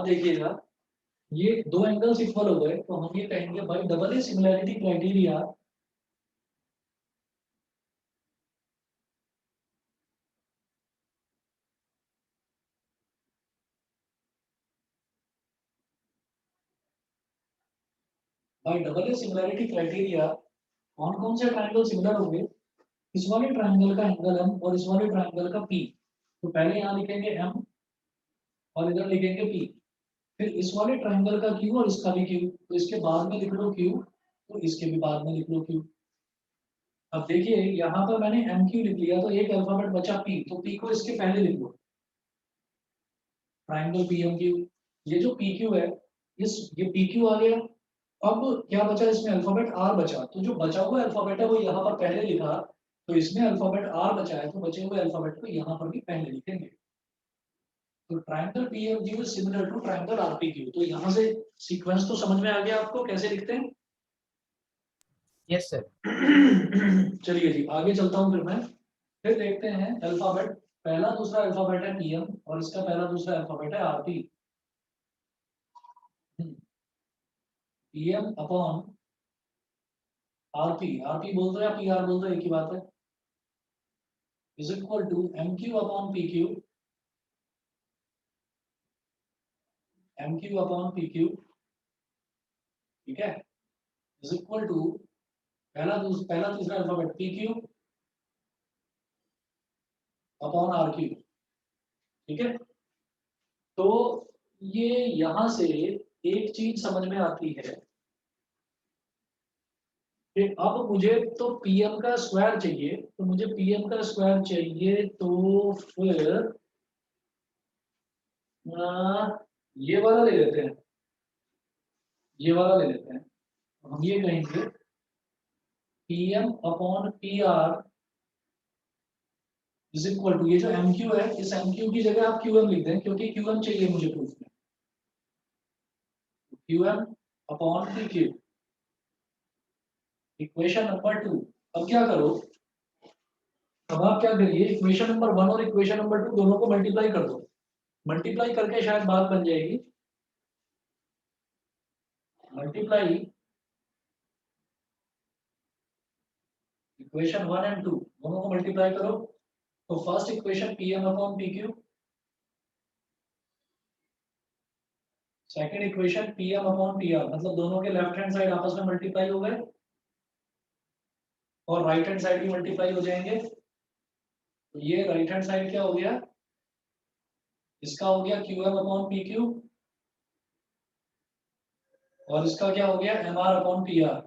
देखिएगा ये दो एंगल्स इक्वल हो गए, तो हम ये कहेंगे भाई डबल ए सिमिलैरिटी क्राइटेरिया कौन कौन से ट्राइंगल सिमिलर होंगे? इस वाले ट्राइंगल का एंगल M और इस वाले ट्राइंगल का P। तो पहले यहाँ लिखेंगे M और इधर लिखेंगे P, फिर इस वाले ट्राइंगल का Q और इसका भी Q, तो इसके बाद में लिख लो Q, तो इसके भी बाद में लिख लो Q। अब देखिए यहाँ पर मैंने MQ लिख लिया तो एक अल्फाबेट बचा P, तो P को इसके पहले लिख लो, ट्राइंगल PMQ। ये जो PQ है ये PQ आ गया। अब क्या बचा इसमें? अल्फाबेट R बचा, तो जो बचा हुआ अल्फाबेट है वो यहाँ पर पहले लिखा, तो इसमें अल्फाबेट R बचा है, तो बचे हुए अल्फाबेट को यहाँ पर भी पहले लिखेंगे। तो triangle PMQ is similar to triangle RPQ। तो यहाँ से सीक्वेंस तो समझ में आ गया आपको कैसे लिखते हैं? Yes, sir. चलिए जी आगे चलता हूँ फिर देखते हैं अल्फाबेट। पहला दूसरा अल्फाबेट है PM और इसका पहला दूसरा अल्फाबेट है RP। PM upon RP, RP बोल दो या PR बोल दो, एक ही बात है, is equal to MQ upon PQ, MQ upon PQ, ठीक है, इज इक्वल टू पहला तीसरा अल्फाबेट PQ अपॉन RQ, ठीक है। तो ये यहां से एक चीज समझ में आती है कि अब मुझे तो PM का स्क्वायर चाहिए, तो मुझे PM का स्क्वायर चाहिए, तो फिर ये वाला ले लेते हैं, ये वाला ले लेते हैं। हम ये कहेंगे PM upon PR is equal to, ये जो MQ है, इस MQ की जगह आप QM लिख दें क्योंकि QM चाहिए मुझे प्रूफ में, QM upon PQ, equation number 2। अब क्या करो, अब आप क्या करिए, इक्वेशन नंबर 1 और इक्वेशन नंबर 2 दोनों को मल्टीप्लाई कर दो, मल्टीप्लाई करके शायद बात बन जाएगी। मल्टीप्लाई इक्वेशन 1 एंड 2 दोनों को मल्टीप्लाई करो, तो first equation PM upon PQ, second equation PM upon PR, मतलब दोनों के लेफ्ट हैंड साइड आपस में मल्टीप्लाई हो गए और राइट हैंड साइड भी मल्टीप्लाई हो जाएंगे। तो ये राइट हैंड साइड क्या हो गया, इसका हो गया QM अपॉन PQ और इसका क्या हो गया MR अपॉन PR।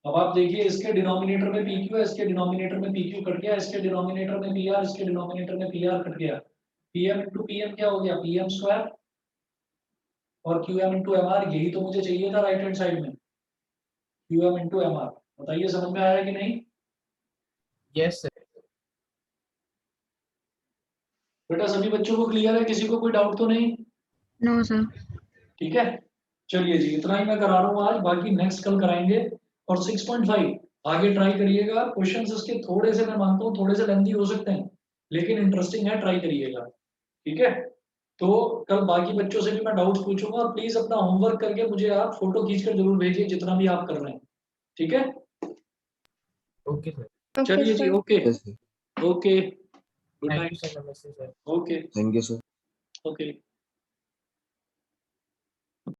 अब आप देखिए इसके डिनोमिनेटर में PQ है, इसके डिनोमिनेटर में PQ कट गया, इसके डिनोमिनेटर में PR, इसके डिनोमिनेटर में PR कट गया। PM इंटू PM क्या हो गया, PM स्क्वायर और QM इंटू MR, यही तो मुझे चाहिए था राइट हैंड साइड में, QM इंटू MR। बताइए समझ में आया कि नहीं? Yes, sir. बेटा सभी बच्चों को क्लियर है, किसी को कोई डाउट तो नहीं? No sir. ठीक है, चलिए जी इतना ही मैं करा रहा हूँ आज, बाकी नेक्स्ट कल कराएंगे। और 6.5 आगे ट्राई करिएगा, क्वेश्चंस इसके थोड़े से मैं मानता हूँ थोड़े से लेंथी हो सकते हैं लेकिन इंटरेस्टिंग है, ट्राई करिएगा, ठीक है। तो कल बाकी बच्चों से भी मैं डाउट्स पूछूंगा और प्लीज अपना होमवर्क करके मुझे आप फोटो खींचकर जरूर भेजिए जितना भी आप कर रहे हैं, ठीक है। Okay, sir. चलिए जी, okay Yes, sir. Okay, good Thank you, night, sir. Namaste, sir. Okay Thank you, sir. Okay.